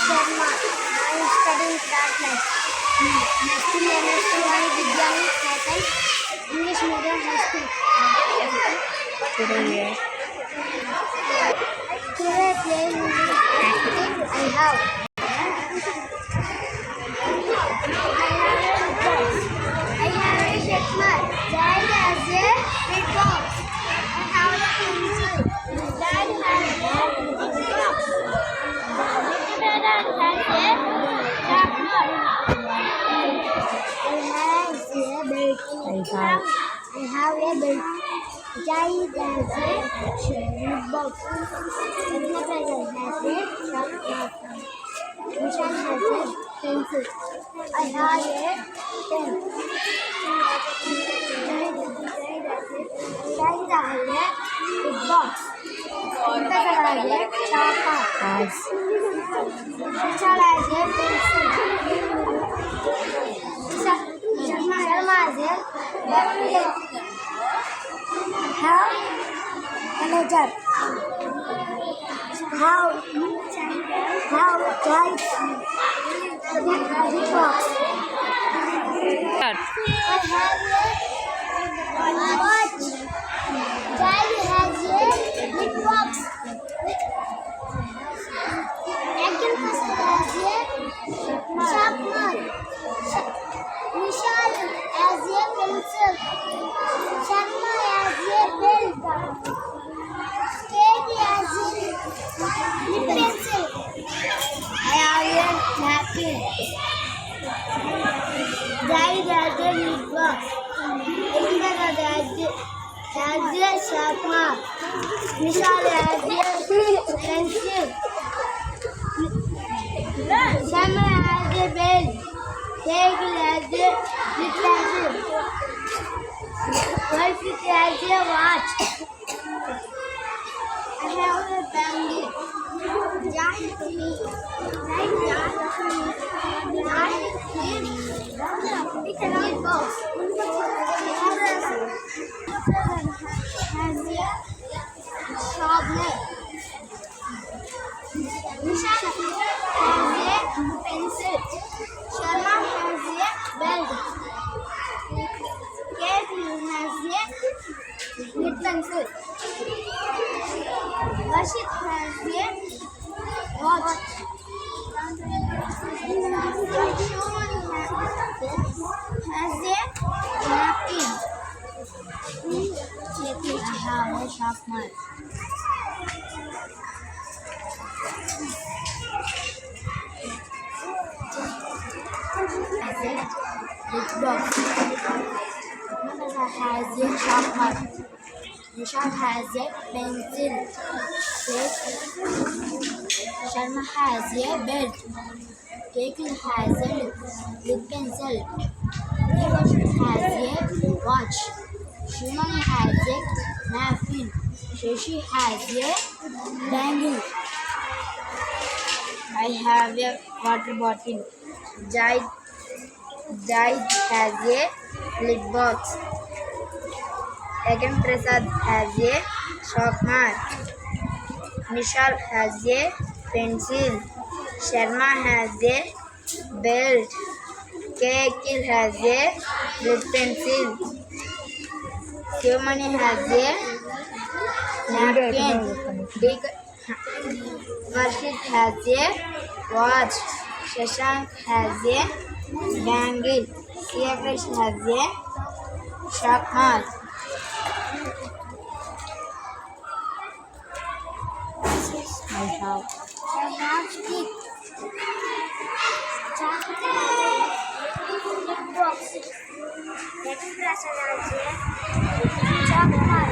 Sharma. I am studying third class. Still MSc Vidyani Cycle, English Medium High School. Today playing music I have. I have a Sharma. Dad has a big box. I have a pencil. Dad has a big box. Dad has a sharpener. I have a belt. Giant has a sharpening box. Edna has a sharpener. Vishal has a pencil. I have a pen. Giant has a big box. Edna has a sharpener. Vishal has a pencil. Sharma has a backpack. How manager? How guys? Big box. I have a watch. Daddy has a big box. Agent has a sharpener. Vishal has a pencil. Sharma has a belt. Katie has a pencil. I have a napkin. Daddy has a big box. Edna has a sharpener. Vishal has a pencil. Sharma has a belt. Katie has a pencil. Varshit has a watch. I have a bangle. Giant tree. It's a big box. Has a sharpener. Vishal has a pencil. Sharma has a belt. Kate has a lead pencil. Varshit has a watch. Has a napkin. I have a sharpener. Has a big box. Has a sharpener. Vishal has a pencil. Sharma has a belt. Kekil has a lip pencil. Varshit has a watch. Shimani has a napkin. Shashi has a bangle. I have a water bottle. Jai has a lid box. Again Prasad has a sharpener. Vishal has a pencil. Sharma has a belt. Kekil has a lid pencil. Shivmani has a napkin. Varshit has a watch. Shashank has a bangle. Siyakrash has a sharpener. I have stick. Chocolate box. Second class has a chocolate.